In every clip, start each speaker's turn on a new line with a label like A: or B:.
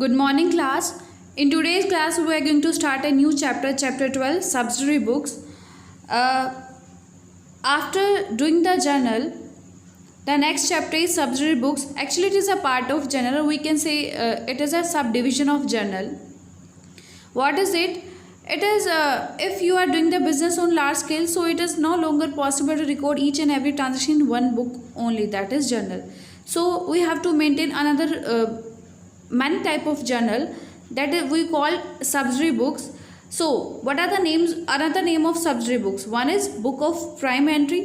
A: Good morning, class. In today's class, we are going to start a new chapter, chapter 12, subsidiary books. After doing the journal, the next chapter is subsidiary books. Actually, it is a part of journal. We can say it is a subdivision of journal. What is it? It is if you are doing the business on large scale, so it is no longer possible to record each and every transaction in one book only, that is journal. So we have to maintain another many type of journal that we call subsidiary books. So what are the names? Another name of subsidiary books: one is book of prime entry,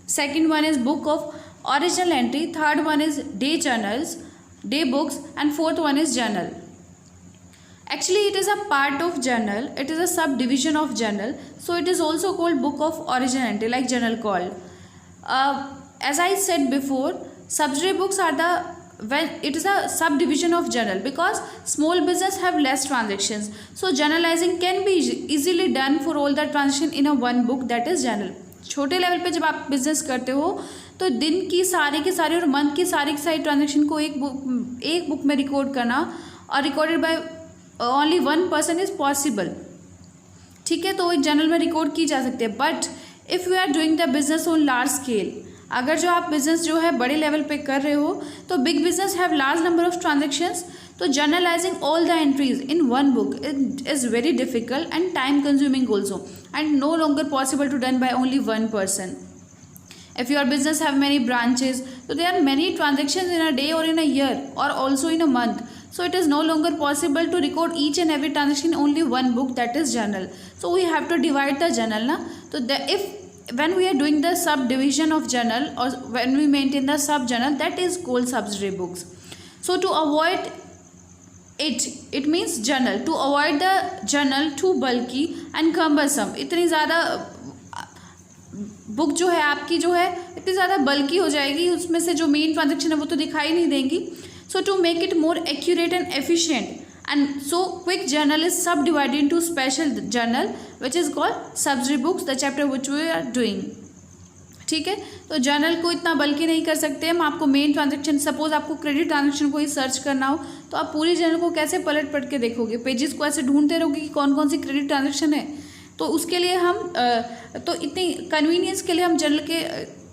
A: second one is book of original entry, third one is day journals, day books, and fourth one is journal. Actually, it is a part of journal. It is a subdivision of journal. So it is also called book of original entry, like journal called. As I said before, subsidiary books are it is a subdivision of journal because small business have less transactions. So journalizing can be easily done for all the transaction in a one book, that is journal. छोटे level पे जब आप business करते हो तो दिन की सारी और मंथ की सारी ट्रांजेक्शन को एक बुक में रिकॉर्ड करना और recorded by only one person is possible. ठीक है, तो एक जर्नल में रिकॉर्ड की जा सकती है. But if you are doing the business on large scale, अगर जो आप बिजनेस जो है बड़े लेवल पे कर रहे हो तो big business have large number of transactions, तो journalizing all the entries in one book is very difficult and time consuming also and no longer possible to done by only one person. If your business have many branches, so there are many transactions in a day or in a year or also in a month. So it is no longer possible to record each and every transaction in only one book, that is journal. So we have to divide the journal na. So when we are doing the subdivision of journal or when we maintain the sub journal, that is called subsidiary books. So to avoid it means journal, to avoid the journal too bulky and cumbersome. इतनी ज़्यादा book जो है आपकी जो है इतनी ज़्यादा बल्कि हो जाएगी, उसमें से जो मेन ट्रांजेक्शन है वो तो दिखाई नहीं देंगी. So to make it more accurate and efficient and so quick journal is subdivided into special journal which is called subsidiary books, the chapter which we are doing. ठीक है, तो journal को इतना बल्कि नहीं कर सकते हम. आपको मेन ट्रांजेक्शन, सपोज आपको क्रेडिट ट्रांजेक्शन को ही सर्च करना हो तो आप पूरी जर्नल को कैसे पलट के देखोगे, पेजेस को ऐसे ढूंढते रहोगे कि कौन कौन सी क्रेडिट ट्रांजेक्शन है. तो उसके लिए हम तो इतनी कन्वीनियंस के लिए हम जर्नल के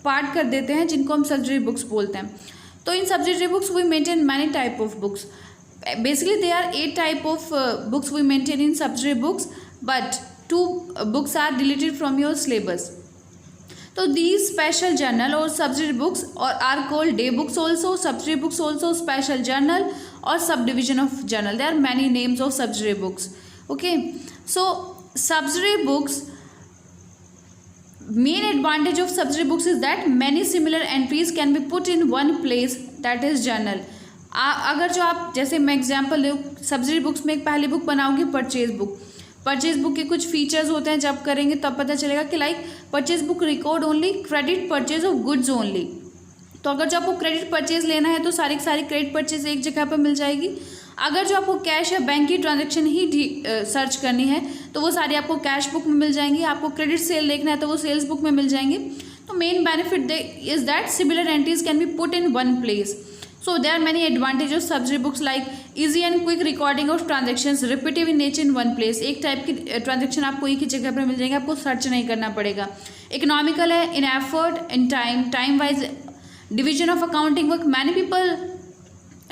A: पार्ट कर देते हैं जिनको हम सब्सिडियरी बुक्स बोलते हैं. तो in subsidiary books we maintain many type of books. Basically they are 8 type of books we maintain in subsidiary books, but 2 books are deleted from your syllabus. तो दीज स्पेशल जर्नल और subsidiary books और are called day books also, subsidiary books also, special journal और subdivision of journal. There are many names of subsidiary books. Okay, so subsidiary books, main advantage of subsidiary books is that many similar entries can be put in one place, that is journal. अगर जो आप, जैसे मैं example दूँ, subsidiary books में एक पहली book बनाओगे परचेज बुक. परचेज बुक के कुछ फीचर्स होते हैं, जब करेंगे तब पता चलेगा कि like purchase book record only credit purchase of goods only. तो अगर जो आपको क्रेडिट परचेज लेना है तो सारी की सारी क्रेडिट परचेज एक जगह पर मिल जाएगी. अगर जो आपको कैश या बैंक की ट्रांजैक्शन ही सर्च करनी है तो वो सारी आपको कैश बुक में मिल जाएंगी. आपको क्रेडिट सेल देखना है तो वो सेल्स बुक में मिल जाएंगे. तो main benefit is that similar entries can be put in one place. So there are many advantage of subsidiary books like easy and quick recording of transactions, repetitive in nature in one place. एक type की transaction आपको एक ही जगह पर मिल जाएंगे, आपको search नहीं करना पड़ेगा. इकोनॉमिकल है in effort, in time wise division of accounting work. Many people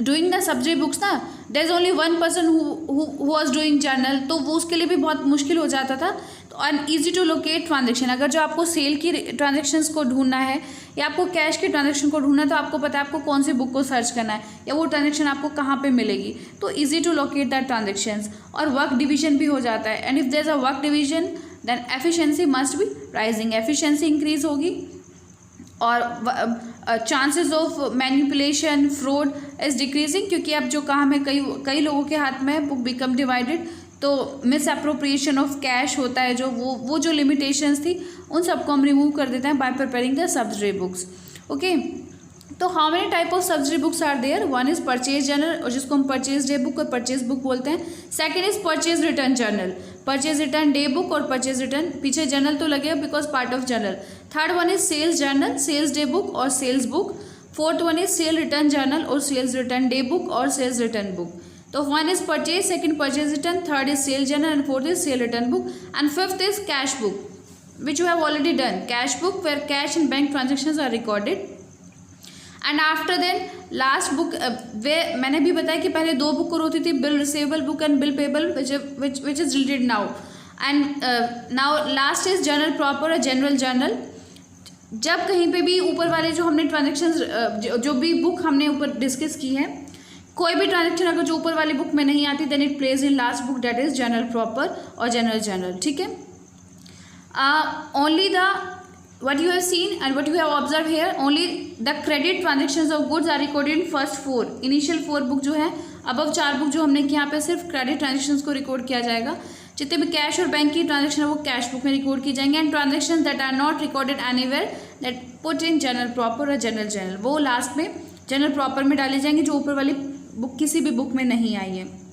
A: doing the subsidiary books ना, there is only one person who was doing journal, तो वो उसके लिए भी बहुत मुश्किल हो जाता था. तो and easy to locate transaction. अगर जो आपको सेल की ट्रांजेक्शन्स को ढूंढना है या आपको कैश की ट्रांजेक्शन को ढूंढना है तो आपको पता है आपको कौन सी बुक को सर्च करना है या वो ट्रांजेक्शन आपको कहाँ पे मिलेगी. तो easy to locate the transactions. और वर्क डिवीजन भी हो जाता है. And if there is a work division then efficiency must be rising. Efficiency increase होगी और chances of manipulation, fraud is decreasing, क्योंकि अब जो काम है कई लोगों के हाथ में, बुक बिकम डिवाइडेड. तो मिस अप्रोप्रिएशन ऑफ कैश होता है, जो वो जो लिमिटेशंस थी उन सबको हम रिमूव कर देते हैं by preparing the subsidiary books. Okay, तो how many type of subsidiary books are there? One is purchase journal, और जिसको हम परचेज डे बुक और परचेज बुक बोलते हैं. Second is purchase return journal, purchase return day book और purchase return, पीछे journal तो लगेगा because part of journal. Third one is sales journal, sales day book और sales book. Fourth one is sale return journal और sales return day book और sales return book. तो 1 is purchase, second purchase return, third is sale journal and fourth is sale return book and fifth is cash book which you have already done, cash book where cash and bank transactions are recorded. And after then last book where मैंने भी बताया कि पहले दो book और होती थी, bill receivable book and bill payable which is deleted now. And now last is journal proper or general journal. जब कहीं पे भी ऊपर वाले जो हमने ट्रांजेक्शन्स जो भी बुक हमने ऊपर डिस्कस की है, कोई भी ट्रांजेक्शन अगर जो ऊपर वाली बुक में नहीं आती then it place in last book, that is journal proper और जनरल जर्नल. ठीक है. Only the what you have seen and what you have observed here, only the credit transactions of goods are recorded in first 4 initial 4 book जो है. Above 4 book जो हमने की यहाँ पे सिर्फ क्रेडिट ट्रांजेक्शन्स को रिकॉर्ड किया जाएगा. जितने भी कैश और बैंक की ट्रांजेक्शन है वो कैश बुक में रिकॉर्ड की जाएंगे. And transaction that are not recorded anywhere that put in general proper और जनरल जर्नल, वो लास्ट में जनरल प्रॉपर में डाली जाएंगी जो ऊपर वाली बुक किसी भी बुक में नहीं आई है.